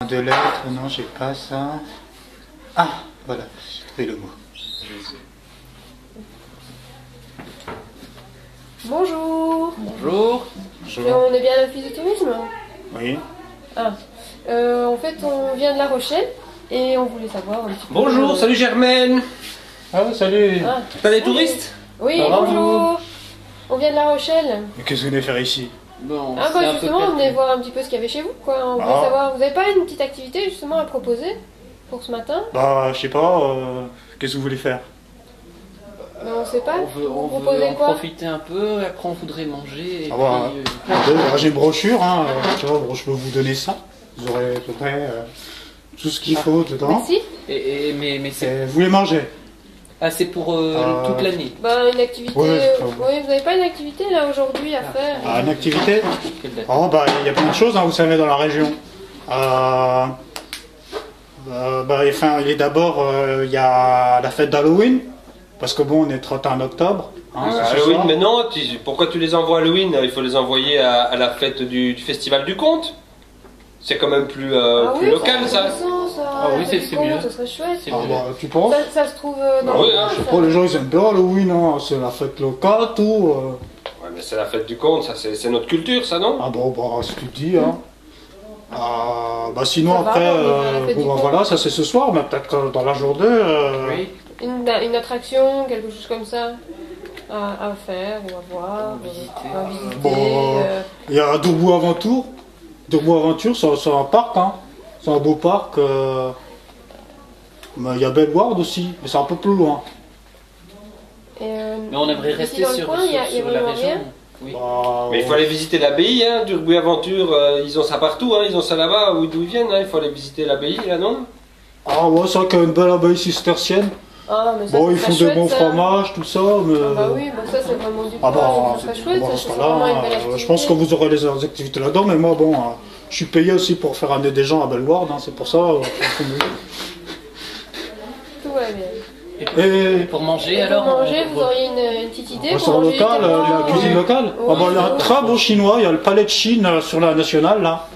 de lettres, non, j'ai pas ça. Ah, voilà, j'ai trouvé le mot. Bonjour. Bonjour. On est bien à l'office de tourisme? Oui. Ah. En fait, on vient de La Rochelle et on voulait savoir un petit peu... Bonjour, salut Germaine. Ah, salut. Ah. T'as des touristes? Oui, Ça va, bonjour. On vient de La Rochelle. Mais qu'est-ce que vous venez faire ici? Bon, Ah bah justement, on venait voir un petit peu ce qu'il y avait chez vous, quoi. On voulait savoir, vous n'avez pas une petite activité justement à proposer pour ce matin? Bah, je sais pas, qu'est-ce que vous voulez faire? Mais on sait pas. On veut Vous proposez en quoi? profiter un peu, après on voudrait manger. Et Ah bah, j'ai une brochure, hein, tu vois, bon, je peux vous donner ça. Vous aurez à peu près tout ce qu'il faut dedans. Merci. mais c'est... Et vous voulez manger? Ah, c'est pour toute l'année. Bah une activité... Ouais, oui, vous n'avez pas une activité là aujourd'hui à faire? Ah, une activité? Quelle date? Oh, bah, il y a plein de choses, hein, vous savez, dans la région. Enfin, il est d'abord, il y a la fête d'Halloween, parce que bon, on est 31 octobre. Hein, c'est ce Halloween, soir. mais non, pourquoi tu les envoies à Halloween? Il faut les envoyer à la fête du Festival du Conte. C'est quand même plus, plus local, ça. Ah oui, c'est mieux. Ça serait chouette. C'est Ah, mieux. bah, tu penses? Ça se trouve dans Ah oui, le hein, coin, je ça. Oh, les gens ils aiment bien Halloween, hein. C'est la fête locale, tout. Ouais, mais c'est la fête du Conte, ça, c'est notre culture, ça, non? Ah bon, bah, si tu te dis, hein. Bah sinon Ça va, après, on est à la fête bon, du bah, Conte. voilà, ça c'est ce soir, mais peut-être que dans la journée. Oui. Une attraction, quelque chose comme ça à faire ou à voir, à visiter. Bon, il y a Dourbou Aventure. Dourbou Aventure, c'est un parc, hein. C'est un beau parc. Mais il y a Bellewaerde aussi, mais c'est un peu plus loin. Mais on aimerait ici rester dans le sur, coin, il y a sur la vraiment région. rien. Oui. Bah, Mais il faut aller visiter l'abbaye, hein, Durbuy Aventure, ils ont ça partout, hein, ils ont ça là-bas, d'où ils viennent, hein, il faut aller visiter l'abbaye, là, non? Ah ouais, c'est vrai qu'il y a une belle abbaye cistercienne. Ah, mais ça, Bon, c'est ils très font des chouette, bons ça. fromages, tout ça, mais... Ah bah oui, bah ça c'est vraiment du Ah coin, bah, ça serait chouette, bon, ça, dans ce c'est cas-là, vraiment une belle activité. je pense que vous aurez les activités là-dedans, mais moi, bon, je suis payé aussi pour faire amener des gens à Bellewaerde, hein, c'est pour ça. Tout va bien. Et Pour manger, Et alors pour manger, on- vous auriez une petite idée pour restaurant manger local, littéralement, la cuisine locale. Oui, Ah bah, il y a un oui. très bon chinois, il y a le palais de Chine sur la nationale, là.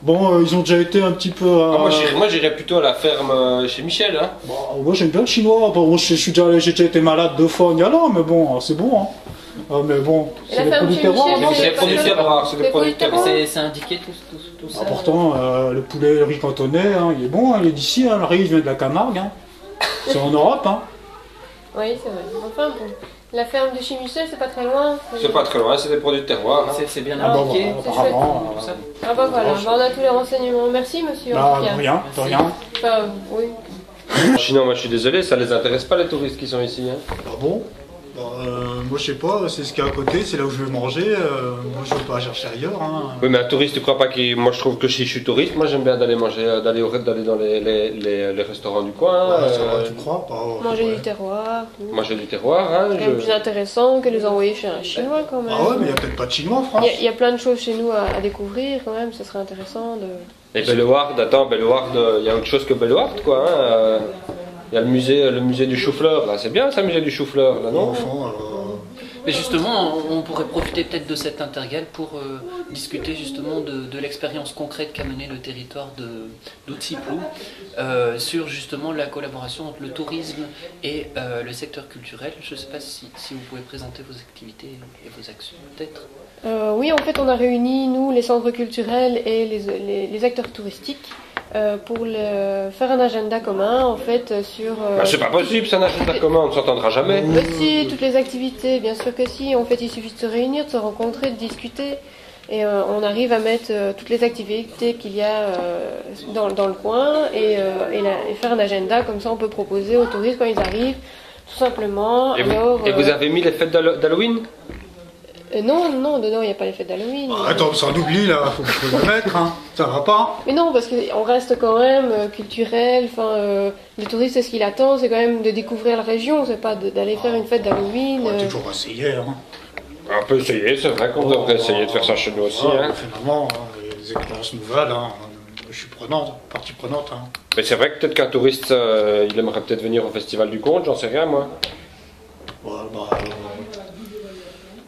Bon, ils ont déjà été un petit peu... Ah, moi j'irais plutôt à la ferme chez Michel, hein. Bon, moi j'aime bien le chinois. Bon, moi, j'ai déjà été malade 2 fois en y allant, mais bon, c'est bon. Hein. Mais bon, Et c'est la des ferme produits chez terroirs. Michel, non, C'est des produits terroirs, c'est des produits terroirs. C'est indiqué tout ça. Pourtant, le poulet, le riz cantonais, hein, il est bon, hein, il est d'ici, hein, le riz il vient de la Camargue. Hein. C'est en Europe. Hein. Oui, c'est vrai. Enfin, bon. La ferme de chez Michel, c'est pas très loin. C'est pas très loin, c'est des produits de terroir. Hein. C'est bien Ah bah indiqué. voilà, c'est apparemment. tout ça. Ah bah voilà, bah, on a tous les renseignements. Merci monsieur. en Bah, tout cas. de rien, de rien. Enfin, oui. Sinon, moi je suis désolé, ça les intéresse pas les touristes qui sont ici. Hein. Ah bon? Bah, moi je sais pas, c'est ce qu'il y a à côté, c'est là où je vais manger. Moi je vais pas chercher ailleurs. Hein. Oui, mais un touriste, tu crois pas qu'il. Moi je trouve que si je suis touriste, moi j'aime bien d'aller manger, d'aller dans les restaurants du coin. Ouais, ça va, tu crois? Bah, Manger ouais. du terroir. Manger du terroir. Hein, C'est quand même plus intéressant que les envoyer chez un chinois quand même. Ah ouais, mais il y a peut-être pas de chinois en France. Il y a plein de choses chez nous à découvrir quand même, ça serait intéressant de... Et Bellewaerde, attends, Bellewaerde, il y a autre chose que Bellewaerde, quoi. Hein. Il y a le musée du chou-fleur, là. C'est bien ça, le musée du chou-fleur, là, non? Enfant, Mais justement, on pourrait profiter peut-être de cet intergal pour discuter justement de l'expérience concrète qu'a menée le territoire d'Outsiplou sur justement la collaboration entre le tourisme et le secteur culturel. Je ne sais pas si vous pouvez présenter vos activités et vos actions peut-être. Oui, en fait, on a réuni, nous, les centres culturels et les acteurs touristiques pour faire un agenda commun, en fait, sur... Bah, c'est pas possible, ça n'achète pas commun, on ne s'entendra jamais. Si, toutes les activités, bien sûr que si. En fait, il suffit de se réunir, de se rencontrer, de discuter. Et on arrive à mettre toutes les activités qu'il y a dans le coin et faire un agenda, comme ça on peut proposer aux touristes quand ils arrivent, tout simplement. Et vous avez mis les fêtes d'Halloween? Non, dedans il n'y a pas les fêtes d'Halloween. bah, attends, ça en oublie là, faut le mettre, hein. Ça va pas. Mais non, parce qu'on reste quand même culturel. Enfin, le touriste, c'est ce qu'il attend, c'est quand même de découvrir la région, c'est pas d'aller faire une fête d'Halloween. On va toujours essayer. Hein. On peut essayer, c'est vrai qu'on devrait essayer de faire ça chez nous aussi. Ah, Hein. Finalement, les expériences nouvelles, hein, je suis prenante, partie prenante. Hein. Mais c'est vrai que peut-être qu'un touriste, il aimerait peut-être venir au Festival du Conte, j'en sais rien moi. Ouais, bah,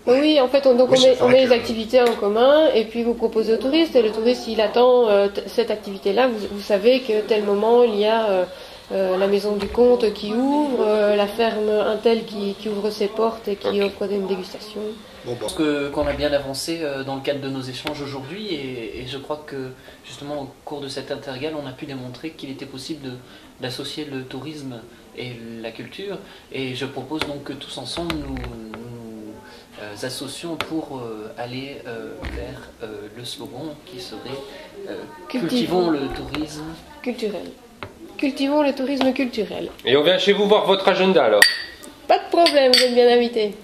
Oui, en fait, donc on met les activités en commun et puis vous proposez au touriste. Et le touriste, s'il attend cette activité-là, vous savez que tel moment, il y a la maison du comte qui ouvre, la ferme Intel qui ouvre ses portes et qui offre une dégustation. Je pense qu'on a bien avancé dans le cadre de nos échanges aujourd'hui et je crois que justement au cours de cet intergal, on a pu démontrer qu'il était possible d'associer le tourisme et la culture. Et je propose donc que tous ensemble nous associons pour aller vers le slogan qui serait Cultivons le tourisme culturel. Cultivons le tourisme culturel. Et on vient chez vous voir votre agenda alors. Pas de problème, vous êtes bien invité.